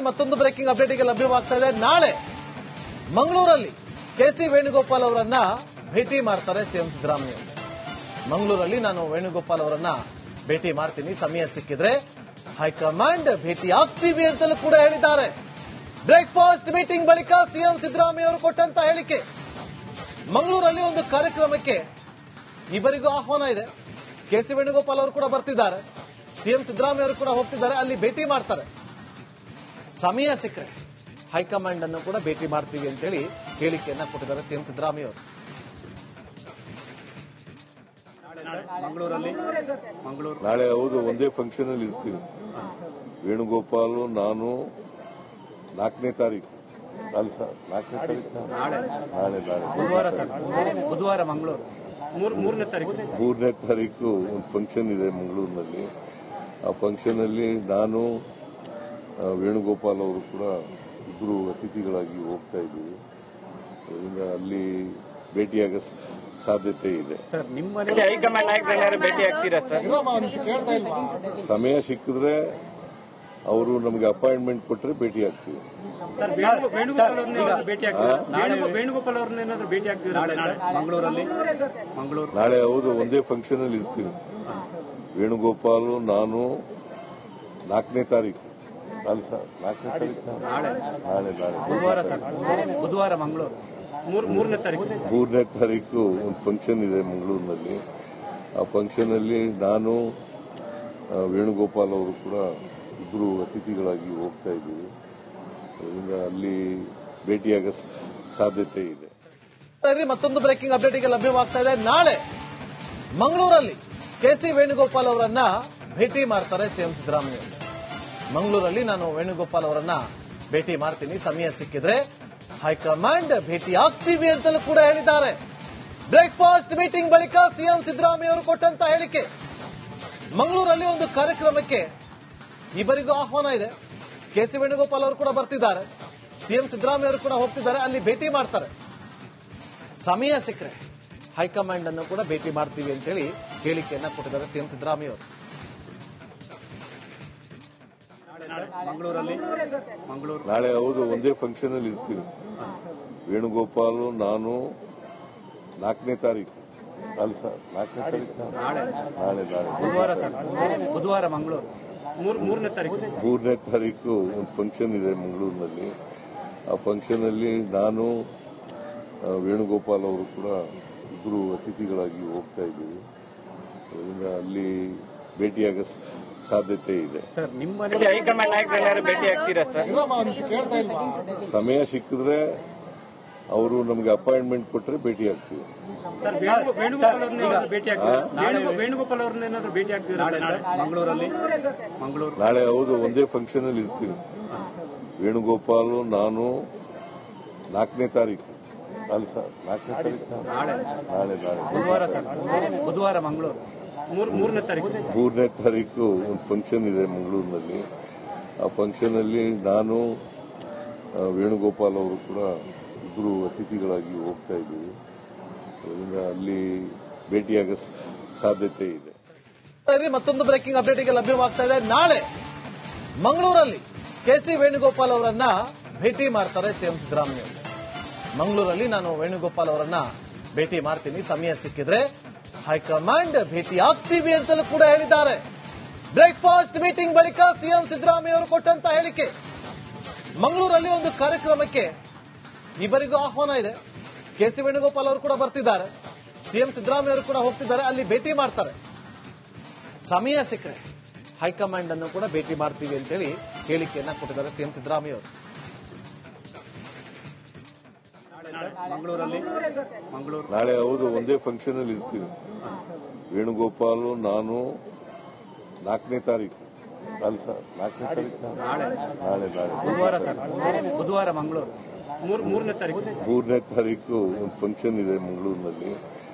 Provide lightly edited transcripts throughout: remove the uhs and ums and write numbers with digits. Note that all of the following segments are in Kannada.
ಮತ್ತೊಂದು ಬ್ರೇಕಿಂಗ್ ಅಪ್ಡೇಟ್ ಲಭ್ಯವಾಗ್ತಾ ಇದೆ. ನಾಳೆ ಮಂಗಳೂರಲ್ಲಿ ಕೆಸಿ ವೇಣುಗೋಪಾಲ್ ಅವರನ್ನ ಭೇಟಿ ಮಾಡ್ತಾರೆ ಸಿಎಂ ಸಿದ್ದರಾಮಯ್ಯ. ಮಂಗಳೂರಲ್ಲಿ ನಾನು ವೇಣುಗೋಪಾಲ್ ಅವರನ್ನ ಭೇಟಿ ಮಾಡ್ತೀನಿ, ಸಮಯ ಸಿಕ್ಕಿದ್ರೆ ಹೈಕಮಾಂಡ್ ಭೇಟಿ ಆಗ್ತೀವಿ ಅಂತಲೂ ಕೂಡ ಹೇಳಿದ್ದಾರೆ. ಬ್ರೇಕ್ಫಾಸ್ಟ್ ಮೀಟಿಂಗ್ ಬಳಿಕ ಸಿಎಂ ಸಿದ್ದರಾಮಯ್ಯ ಅವರು ಕೊಟ್ಟಂತ ಹೇಳಿಕೆ. ಮಂಗಳೂರಲ್ಲಿ ಒಂದು ಕಾರ್ಯಕ್ರಮಕ್ಕೆ ಇಬ್ಬರಿಗೂ ಆಹ್ವಾನ ಇದೆ. ಕೆಸಿ ವೇಣುಗೋಪಾಲ್ ಅವರು ಕೂಡ ಬರ್ತಿದ್ದಾರೆ, ಸಿಎಂ ಸಿದ್ದರಾಮಯ್ಯ ಅವರು ಕೂಡ ಹೋಗ್ತಿದ್ದಾರೆ, ಅಲ್ಲಿ ಭೇಟಿ ಮಾಡ್ತಾರೆ. ಸಮಯ ಸಿಕ್ಕರೆ ಹೈಕಮಾಂಡ್ ಅನ್ನು ಕೂಡ ಭೇಟಿ ಮಾಡ್ತೀವಿ ಅಂತೇಳಿ ಹೇಳಿಕೆಯನ್ನ ಕೊಟ್ಟಿದ್ದಾರೆ ಸಿಎಂ ಸಿದ್ದರಾಮಯ್ಯ ಅವರು. ನಾಳೆ ಹೌದು, ಒಂದೇ ಫಂಕ್ಷನ್ ಅಲ್ಲಿ ಇರ್ತೀವಿ. ವೇಣುಗೋಪಾಲ್ ನಾನು 4ನೇ ತಾರೀಕು ಬುಧವಾರ ಮಂಗಳೂರು 3ನೇ ತಾರೀಕು ಒಂದು ಫಂಕ್ಷನ್ ಇದೆ ಮಂಗಳೂರಿನಲ್ಲಿ. ಆ ಫಂಕ್ಷನ್ ಅಲ್ಲಿ ನಾನು ವೇಣುಗೋಪಾಲ್ ಅವರು ಕೂಡ ಇಬ್ಬರು ಅತಿಥಿಗಳಾಗಿ ಹೋಗ್ತಾ ಇದ್ದೀವಿ. ಅದರಿಂದ ಅಲ್ಲಿ ಭೇಟಿಯಾಗ ಸಾಧ್ಯತೆ ಇದೆ. ಸರ್, ನಿಮ್ಮ ಹೈಕಮಾಂಡ್ ನಾಯಕರು ಭೇಟಿ ಆಗ್ತೀರಾ ಸರ್? ಸಮಯ ಸಿಕ್ಕಿದ್ರೆ ಅವರು ನಮಗೆ ಅಪಾಯಿಂಟ್ಮೆಂಟ್ ಕೊಟ್ಟರೆ ಭೇಟಿ ಆಗ್ತೀವಿ. ವೇಣುಗೋಪಾಲ್ ಅವ್ರನ್ನೇನಾದ್ರೂ ಭೇಟಿ ಆಗ್ತೀರಾ ಮಂಗಳೂರಲ್ಲಿ? ನಾಳೆ ಹೌದು, ಒಂದೇ ಫಂಕ್ಷನ್ ಅಲ್ಲಿ ಇರ್ತೀವಿ. ವೇಣುಗೋಪಾಲ್ ನಾನು 4ನೇ ತಾರೀಕು ಬುಧವಾರ ಮಂಗಳೂರು 3ನೇ ತಾರೀಕು ಒಂದು ಫಂಕ್ಷನ್ ಇದೆ ಮಂಗಳೂರಿನಲ್ಲಿ. ಆ ಫಂಕ್ಷನ್ ಅಲ್ಲಿ ನಾನು ವೇಣುಗೋಪಾಲ್ ಅವರು ಕೂಡ ಇಬ್ಬರು ಅತಿಥಿಗಳಾಗಿ ಹೋಗ್ತಾ ಇದ್ದೀವಿ. ಅದರಿಂದ ಅಲ್ಲಿ ಭೇಟಿಯಾಗ ಸಾಧ್ಯತೆ ಇದೆ. ಮತ್ತೊಂದು ಬ್ರೇಕಿಂಗ್ ಅಪ್ಡೇಟ್ ಲಭ್ಯವಾಗ್ತಾ ಇದೆ. ನಾಳೆ ಮಂಗಳೂರಲ್ಲಿ ಕೆಸಿ ವೇಣುಗೋಪಾಲ್ ಅವರನ್ನ ಭೇಟಿ ಮಾಡ್ತಾರೆ ಸಿಎಂ ಸಿದ್ದರಾಮಯ್ಯ. ಮಂಗಳೂರಲ್ಲಿ ನಾನು ವೇಣುಗೋಪಾಲ್ ಅವರನ್ನ ಭೇಟಿ ಮಾಡ್ತೀನಿ, ಸಮಯ ಸಿಕ್ಕಿದ್ರೆ ಹೈಕಮಾಂಡ್ ಭೇಟಿ ಆಗ್ತೀವಿ ಅಂತಲೂ ಕೂಡ ಹೇಳಿದ್ದಾರೆ. ಬ್ರೇಕ್ಫಾಸ್ಟ್ ಮೀಟಿಂಗ್ ಬಳಿಕ ಸಿಎಂ ಸಿದ್ದರಾಮಯ್ಯ ಅವರು ಕೊಟ್ಟಂತ ಹೇಳಿಕೆ. ಮಂಗಳೂರಲ್ಲಿ ಒಂದು ಕಾರ್ಯಕ್ರಮಕ್ಕೆ ಇಬ್ಬರಿಗೂ ಆಹ್ವಾನ ಇದೆ. ಕೆಸಿ ವೇಣುಗೋಪಾಲ್ ಅವರು ಕೂಡ ಬರ್ತಿದ್ದಾರೆ, ಸಿಎಂ ಸಿದ್ದರಾಮಯ್ಯ ಅವರು ಕೂಡ ಹೋಗ್ತಿದ್ದಾರೆ, ಅಲ್ಲಿ ಭೇಟಿ ಮಾಡ್ತಾರೆ. ಸಮಯ ಸಿಕ್ಕರೆ ಹೈಕಮಾಂಡ್ ಅನ್ನು ಕೂಡ ಭೇಟಿ ಮಾಡ್ತೀವಿ ಅಂತೇಳಿ ಹೇಳಿಕೆಯನ್ನ ಕೊಟ್ಟಿದ್ದಾರೆ ಸಿಎಂ ಸಿದ್ದರಾಮಯ್ಯ ಅವರು. ನಾಳೆ ಹೌದು, ಒಂದೇ ಫಂಕ್ಷನ್ ಅಲ್ಲಿ ಇರ್ತೀವಿ. ವೇಣುಗೋಪಾಲ್ ನಾನು 4ನೇ ತಾರೀಕು ಬುಧವಾರ ಮಂಗಳೂರು 3ನೇ ತಾರೀಕು ಒಂದು ಫಂಕ್ಷನ್ ಇದೆ ಮಂಗಳೂರಿನಲ್ಲಿ. ಆ ಫಂಕ್ಷನ್ ಅಲ್ಲಿ ನಾನು ವೇಣುಗೋಪಾಲ್ ಅವರು ಕೂಡ ಇಬ್ಬರು ಅತಿಥಿಗಳಾಗಿ ಹೋಗ್ತಾ ಇದ್ದೀವಿ. ಅದರಿಂದ ಅಲ್ಲಿ ಭೇಟಿಯಾಗ ಸಾಧ್ಯತೆ ಇದೆ. ಸರ್, ನಿಮ್ಮ ಹೈಕಮಾಂಡ್ ನಾಯಕರು ಭೇಟಿ ಆಗ್ತೀರಾ ಸರ್? ಸಮಯ ಸಿಕ್ಕಿದ್ರೆ ಅವರು ನಮಗೆ ಅಪಾಯಿಂಟ್ಮೆಂಟ್ ಕೊಟ್ಟರೆ ಭೇಟಿ ಆಗ್ತೀವಿ. ವೇಣುಗೋಪಾಲ್ ಅವ್ರನ್ನೇನಾದ್ರೂ ಭೇಟಿ ಆಗ್ತೀರಾ ಮಂಗಳೂರಲ್ಲಿ? ನಾಳೆ ಹೌದು, ಒಂದೇ ಫಂಕ್ಷನ್ ಅಲ್ಲಿ ಇರ್ತೀವಿ. ವೇಣುಗೋಪಾಲ್ ನಾನು 4ನೇ ತಾರೀಕು ಬುಧವಾರ ಮಂಗಳೂರು 3ನೇ ತಾರೀಕು ಒಂದು ಫಂಕ್ಷನ್ ಇದೆ ಮಂಗಳೂರಿನಲ್ಲಿ. ಆ ಫಂಕ್ಷನ್ ಅಲ್ಲಿ ನಾನು ವೇಣುಗೋಪಾಲ್ ಅವರು ಕೂಡ ಇಬ್ಬರು ಅತಿಥಿಗಳಾಗಿ ಹೋಗ್ತಾ ಇದ್ದೀವಿ. ಅದರಿಂದ ಅಲ್ಲಿ ಭೇಟಿಯಾಗ ಸಾಧ್ಯತೆ ಇದೆ. ಮತ್ತೊಂದು ಬ್ರೇಕಿಂಗ್ ಅಪ್ಡೇಟ್ ಲಭ್ಯವಾಗ್ತಾ ಇದೆ. ನಾಳೆ ಮಂಗಳೂರಲ್ಲಿ ಕೆಸಿ ವೇಣುಗೋಪಾಲ್ ಅವರನ್ನ ಭೇಟಿ ಮಾಡ್ತಾರೆ ಸಿಎಂ ಸಿದ್ದರಾಮಯ್ಯ. ಮಂಗಳೂರಲ್ಲಿ ನಾನು ವೇಣುಗೋಪಾಲ್ ಅವರನ್ನ ಭೇಟಿ ಮಾಡ್ತೀನಿ, ಸಮಯ ಸಿಕ್ಕಿದ್ರೆ ಹೈಕಮಾಂಡ್ ಭೇಟಿ ಆಗ್ತೀವಿ ಅಂತಲೂ ಕೂಡ ಹೇಳಿದ್ದಾರೆ. ಬ್ರೇಕ್ಫಾಸ್ಟ್ ಮೀಟಿಂಗ್ ಬಳಿಕ ಸಿಎಂ ಸಿದ್ದರಾಮಯ್ಯ ಅವರು ಕೊಟ್ಟಂತ ಹೇಳಿಕೆ. ಮಂಗಳೂರಲ್ಲಿ ಒಂದು ಕಾರ್ಯಕ್ರಮಕ್ಕೆ ಇಬ್ಬರಿಗೂ ಆಹ್ವಾನ ಇದೆ. ಕೆಸಿ ವೇಣುಗೋಪಾಲ್ ಅವರು ಕೂಡ ಬರ್ತಿದ್ದಾರೆ, ಸಿಎಂ ಸಿದ್ದರಾಮಯ್ಯ ಅವರು ಕೂಡ ಹೋಗ್ತಿದ್ದಾರೆ, ಅಲ್ಲಿ ಭೇಟಿ ಮಾಡ್ತಾರೆ. ಸಮಯ ಸಿಕ್ಕರೆ ಹೈಕಮಾಂಡ್ ಅನ್ನು ಕೂಡ ಭೇಟಿ ಮಾಡ್ತೀವಿ ಅಂತೇಳಿ ಹೇಳಿಕೆಯನ್ನ ಕೊಟ್ಟಿದ್ದಾರೆ ಸಿಎಂ ಸಿದ್ದರಾಮಯ್ಯ ಅವರು. ನಾಳೆ ಹೌದು, ಒಂದೇ ಫಂಕ್ಷನ್ ಅಲ್ಲಿ ಇರ್ತೀವಿ. ವೇಣುಗೋಪಾಲ್ ನಾನು 4ನೇ ತಾರೀಕು ಬುಧವಾರ ಮಂಗಳೂರು 3ನೇ ತಾರೀಕು ಒಂದು ಫಂಕ್ಷನ್ ಇದೆ ಮಂಗಳೂರಿನಲ್ಲಿ.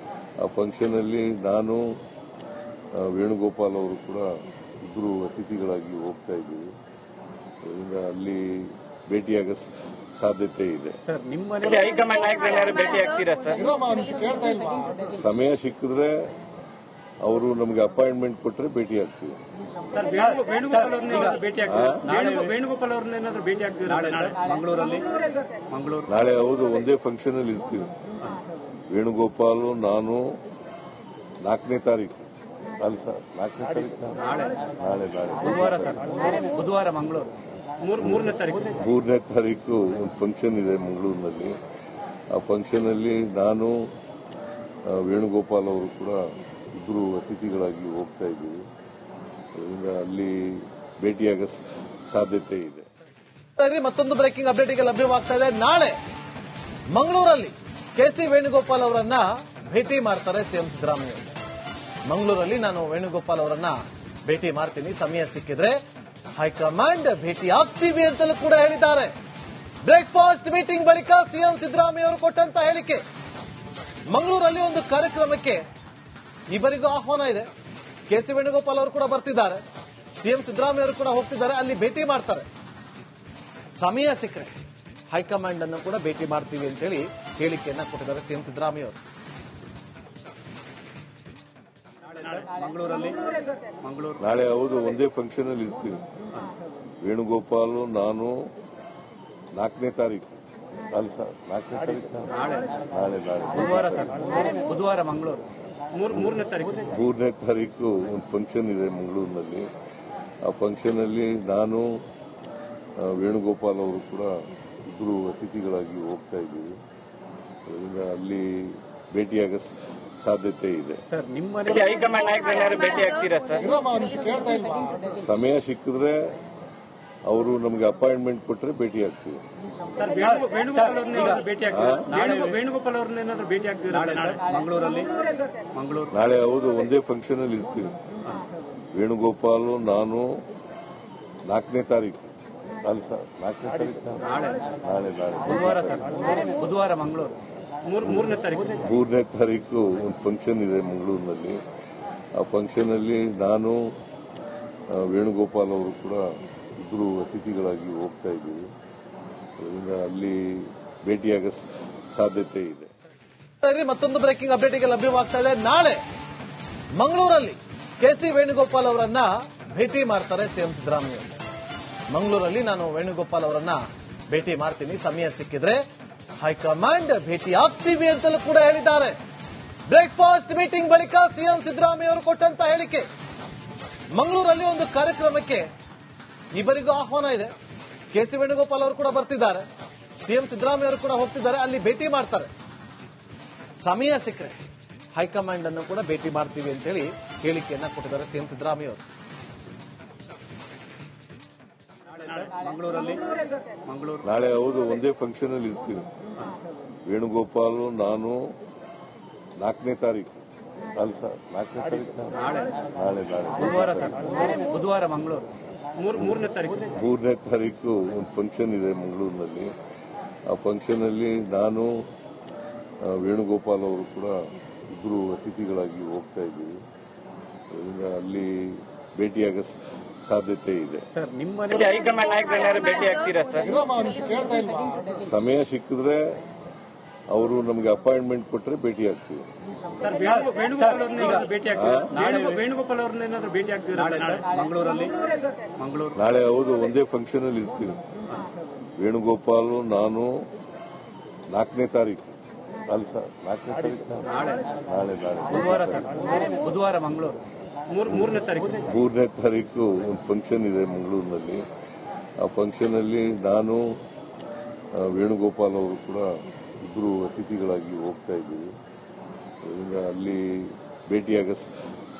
ಆ ಫಂಕ್ಷನ್ ಅಲ್ಲಿ ನಾನು ವೇಣುಗೋಪಾಲ್ ಅವರು ಕೂಡ ಇಬ್ಬರು ಅತಿಥಿಗಳಾಗಿ ಹೋಗ್ತಾ ಇದ್ದೀವಿ. ಅದರಿಂದ ಅಲ್ಲಿ ಭೇಟಿಯಾಗ ಸಾಧ್ಯತೆ ಇದೆ. ಸರ್, ನಿಮ್ಮ ಹೈಕಮಾಂಡ್ ನಾಯಕರು ಭೇಟಿ ಆಗ್ತೀರಾ ಸರ್? ಸಮಯ ಸಿಕ್ಕಿದ್ರೆ ಅವರು ನಮಗೆ ಅಪಾಯಿಂಟ್ಮೆಂಟ್ ಕೊಟ್ಟರೆ ಭೇಟಿ ಆಗ್ತೀವಿ. ಸರ್ ವೇಣುಗೋಪಾಲ್ ಅವ್ರನ್ನ ಭೇಟಿ ಆಗ್ತೀವಿ. ವೇಣುಗೋಪಾಲ್ ಅವ್ರನ್ನ ಏನಾದ್ರು ಭೇಟಿ ಆಗ್ತೀವಿ ನಾಳೆ ಮಂಗಳೂರಲ್ಲಿ. ನಾಳೆ ಹೌದು, ಒಂದೇ ಫಂಕ್ಷನ್ ಅಲ್ಲಿ ಇರ್ತೀವಿ. ವೇಣುಗೋಪಾಲ್ ನಾನು 4ನೇ ತಾರೀಕು ಅಲ್ಲ ಸರ್, 4ನೇ ತಾರೀಕು ನಾಳೆ ಬುಧವಾರ ಮಂಗಳೂರು 3ನೇ ತಾರೀಕು ಒಂದು ಫಂಕ್ಷನ್ ಇದೆ ಮಂಗಳೂರಿನಲ್ಲಿ. ಆ ಫಂಕ್ಷನ್ ಅಲ್ಲಿ ನಾನು ವೇಣುಗೋಪಾಲ್ ಅವರು ಕೂಡ ಇಬ್ಬರು ಅತಿಥಿಗಳಾಗಿ ಹೋಗ್ತಾ ಇದ್ದೀವಿ. ಅದರಿಂದ ಅಲ್ಲಿ ಭೇಟಿಯಾಗೋ ಸಾಧ್ಯತೆ ಇದೆ. ಮತ್ತೊಂದು ಬ್ರೇಕಿಂಗ್ ಅಪ್ಡೇಟ್ಗೆ ಲಭ್ಯವಾಗ್ತಾ ಇದೆ. ನಾಳೆ ಮಂಗಳೂರಲ್ಲಿ ಕೆಸಿ ವೇಣುಗೋಪಾಲ್ ಅವರನ್ನ ಭೇಟಿ ಮಾಡ್ತಾರೆ ಸಿಎಂ ಸಿದ್ದರಾಮಯ್ಯ. ಮಂಗಳೂರಲ್ಲಿ ನಾನು ವೇಣುಗೋಪಾಲ್ ಅವರನ್ನ ಭೇಟಿ ಮಾಡ್ತೀನಿ, ಸಮಯ ಸಿಕ್ಕಿದ್ರೆ ಹೈಕಮಾಂಡ್ ಭೇಟಿ ಆಗ್ತೀವಿ ಅಂತಲೂ ಕೂಡ ಹೇಳಿದ್ದಾರೆ. ಬ್ರೇಕ್ಫಾಸ್ಟ್ ಮೀಟಿಂಗ್ ಬಳಿಕ ಸಿಎಂ ಸಿದ್ದರಾಮಯ್ಯ ಅವರು ಕೊಟ್ಟಂತ ಹೇಳಿಕೆ. ಮಂಗಳೂರಲ್ಲಿ ಒಂದು ಕಾರ್ಯಕ್ರಮಕ್ಕೆ ಇಬ್ಬರಿಗೂ ಆಹ್ವಾನ ಇದೆ. ಕೆಸಿ ವೇಣುಗೋಪಾಲ್ ಅವರು ಕೂಡ ಬರ್ತಿದ್ದಾರೆ, ಸಿಎಂ ಸಿದ್ದರಾಮಯ್ಯ ಅವರು ಕೂಡ ಹೋಗ್ತಿದ್ದಾರೆ, ಅಲ್ಲಿ ಭೇಟಿ ಮಾಡ್ತಾರೆ. ಸಮಯ ಸಿಕ್ಕರೆ ಹೈಕಮಾಂಡ್ ಅನ್ನು ಕೂಡ ಭೇಟಿ ಮಾಡ್ತೀವಿ ಅಂತೇಳಿ ಹೇಳಿಕೆಯನ್ನ ಕೊಟ್ಟಿದ್ದಾರೆ ಸಿಎಂ ಸಿದ್ದರಾಮಯ್ಯ ಅವರು. ನಾಳೆ ಹೌದು, ಒಂದೇ ಫಂಕ್ಷನ್ ಅಲ್ಲಿ ಇರ್ತೀವಿ. ವೇಣುಗೋಪಾಲ್ ನಾನು 4ನೇ ತಾರೀಕು ಅಲ್ಲ ಸರ್, 4ನೇ ತಾರೀಕು ಬುಧವಾರ ಮಂಗಳೂರು 3ನೇ ತಾರೀಕು ಒಂದು ಫಂಕ್ಷನ್ ಇದೆ ಮಂಗಳೂರಿನಲ್ಲಿ. ಆ ಫಂಕ್ಷನ್ ಅಲ್ಲಿ ನಾನು ವೇಣುಗೋಪಾಲ್ ಅವರು ಕೂಡ ಇಬ್ಬರು ಅತಿಥಿಗಳಾಗಿ ಹೋಗ್ತಾ ಇದ್ದೀವಿ. ಅದರಿಂದ ಅಲ್ಲಿ ಭೇಟಿಯಾಗೋ ಸಾಧ್ಯತೆ ಇದೆ. ಸರ್ ನಿಮ್ಮ ಹೈಕಮಾಂಡ್ ನಾಯಕರು ಭೇಟಿ ಆಗ್ತೀರಾ ಸರ್? ಸಮಯ ಸಿಕ್ಕಿದ್ರೆ ಅವರು ನಮಗೆ ಅಪಾಯಿಂಟ್ಮೆಂಟ್ ಕೊಟ್ಟರೆ ಭೇಟಿ ಆಗ್ತೀವಿ. ಸರ್ ವೇಣುಗೋಪಾಲ್ ಅವ್ರನ್ನ ಭೇಟಿ ಆಗ್ತೀವಿ. ವೇಣುಗೋಪಾಲ್ ಅವ್ರನ್ನ ಏನಾದ್ರು ಭೇಟಿ ಆಗ್ತೀವಿ ಮಂಗಳೂರಲ್ಲಿ. ನಾಳೆ ಹೌದು, ಒಂದೇ ಫಂಕ್ಷನ್ ಅಲ್ಲಿ ಇರ್ತೀವಿ. ವೇಣುಗೋಪಾಲ್ ನಾನು 4ನೇ ತಾರೀಕು ಅಲ್ಲ ಸರ್, 4ನೇ ತಾರೀಕು ಬುಧವಾರ ಮಂಗಳೂರು 3ನೇ ತಾರೀಕು ಒಂದು ಫಂಕ್ಷನ್ ಇದೆ ಮಂಗಳೂರಿನಲ್ಲಿ. ಆ ಫಂಕ್ಷನ್ ಅಲ್ಲಿ ನಾನು ವೇಣುಗೋಪಾಲ್ ಅವರು ಕೂಡ ಇಬ್ಬರು ಅತಿಥಿಗಳಾಗಿ ಹೋಗ್ತಾ ಇದ್ದೀವಿ. ಅದರಿಂದ ಅಲ್ಲಿ ಭೇಟಿಯಾಗೋ ಸಾಧ್ಯತೆ ಇದೆ. ಮತ್ತೊಂದು ಬ್ರೇಕಿಂಗ್ ಅಪ್ಡೇಟ್ಗೆ ಲಭ್ಯವಾಗ್ತಾ ಇದೆ. ನಾಳೆ ಮಂಗಳೂರಲ್ಲಿ ಕೆಸಿ ವೇಣುಗೋಪಾಲ್ ಅವರನ್ನ ಭೇಟಿ ಮಾಡ್ತಾರೆ ಸಿಎಂ ಸಿದ್ದರಾಮಯ್ಯ. ಮಂಗಳೂರಲ್ಲಿ ನಾನು ವೇಣುಗೋಪಾಲ್ ಅವರನ್ನ ಭೇಟಿ ಮಾಡ್ತೀನಿ, ಸಮಯ ಸಿಕ್ಕಿದ್ರೆ ಹೈಕಮಾಂಡ್ ಭೇಟಿ ಆಗ್ತೀವಿ ಅಂತಲೂ ಕೂಡ ಹೇಳಿದ್ದಾರೆ. ಬ್ರೇಕ್ಫಾಸ್ಟ್ ಮೀಟಿಂಗ್ ಬಳಿಕ ಸಿಎಂ ಸಿದ್ದರಾಮಯ್ಯ ಅವರು ಕೊಟ್ಟಂತ ಹೇಳಿಕೆ. ಮಂಗಳೂರಲ್ಲಿ ಒಂದು ಕಾರ್ಯಕ್ರಮಕ್ಕೆ ಇಬ್ಬರಿಗೂ ಆಹ್ವಾನ ಇದೆ. ಕೆಸಿ ವೇಣುಗೋಪಾಲ್ ಅವರು ಕೂಡ ಬರ್ತಿದ್ದಾರೆ, ಸಿಎಂ ಸಿದ್ದರಾಮಯ್ಯ ಅವರು ಕೂಡ ಹೋಗ್ತಿದ್ದಾರೆ, ಅಲ್ಲಿ ಭೇಟಿ ಮಾಡ್ತಾರೆ. ಸಮಯ ಸಿಕ್ಕರೆ ಹೈಕಮಾಂಡ್ ಅನ್ನು ಕೂಡ ಭೇಟಿ ಮಾಡ್ತೀವಿ ಅಂತೇಳಿ ಹೇಳಿಕೆಯನ್ನ ಕೊಟ್ಟಿದ್ದಾರೆ ಸಿಎಂ ಸಿದ್ದರಾಮಯ್ಯ ಅವರು. ನಾಳೆ ಹೌದು, ಒಂದೇ ಫಂಕ್ಷನ್ ಅಲ್ಲಿ ಇರ್ತೀವಿ. ವೇಣುಗೋಪಾಲ್ ನಾನು 4ನೇ ತಾರೀಕು ಅಲ್ಲ ಸರ್, 4ನೇ ತಾರೀಕು ಬುಧವಾರ ಮಂಗಳೂರು 3ನೇ ತಾರೀಕು ಒಂದು ಫಂಕ್ಷನ್ ಇದೆ ಮಂಗಳೂರಿನಲ್ಲಿ. ಆ ಫಂಕ್ಷನ್ ಅಲ್ಲಿ ನಾನು ವೇಣುಗೋಪಾಲ್ ಅವರು ಕೂಡ ಇಬ್ಬರು ಅತಿಥಿಗಳಾಗಿ ಹೋಗ್ತಾ ಇದ್ದೀವಿ. ಅದರಿಂದ ಅಲ್ಲಿ ಭೇಟಿಯಾಗೋ ಸಾಧ್ಯತೆ ಇದೆ. ಸರ್ ನಿಮ್ಮ ಹೈಕಮಾಂಡ್ ನಾಯಕರು ಭೇಟಿ ಆಗ್ತೀರಾ ಸರ್? ಸಮಯ ಸಿಕ್ಕಿದ್ರೆ ಅವರು ನಮಗೆ ಅಪಾಯಿಂಟ್ಮೆಂಟ್ ಕೊಟ್ಟರೆ ಭೇಟಿ ಆಗ್ತೀವಿ. ಸರ್ ವೇಣುಗೋಪಾಲ್ ಅವ್ರನ್ನ ಭೇಟಿ ಆಗ್ತೀವಿ. ವೇಣುಗೋಪಾಲ್ ಅವ್ರನ್ನ ಏನಾದ್ರು ಭೇಟಿ ಆಗ್ತೀವಿ ಮಂಗಳೂರಲ್ಲಿ. ನಾಳೆ ಹೌದು, ಒಂದೇ ಫಂಕ್ಷನ್ ಅಲ್ಲಿ ಇರ್ತೀವಿ. ವೇಣುಗೋಪಾಲ್ ನಾನು 4ನೇ ತಾರೀಕು ಅಲ್ಲ ಸರ್, 4ನೇ ತಾರೀಕು ಬುಧವಾರ ಮಂಗಳೂರು 3ನೇ ತಾರೀಕು ಒಂದು ಫಂಕ್ಷನ್ ಇದೆ ಮಂಗಳೂರಿನಲ್ಲಿ. ಆ ಫಂಕ್ಷನ್ ಅಲ್ಲಿ ನಾನು ವೇಣುಗೋಪಾಲ್ ಅವರು ಕೂಡ ಇಬ್ಬರು ಅತಿಥಿಗಳಾಗಿ ಹೋಗ್ತಾ ಇದ್ದೀವಿ. ಅದರಿಂದ ಅಲ್ಲಿ ಭೇಟಿಯಾಗೋ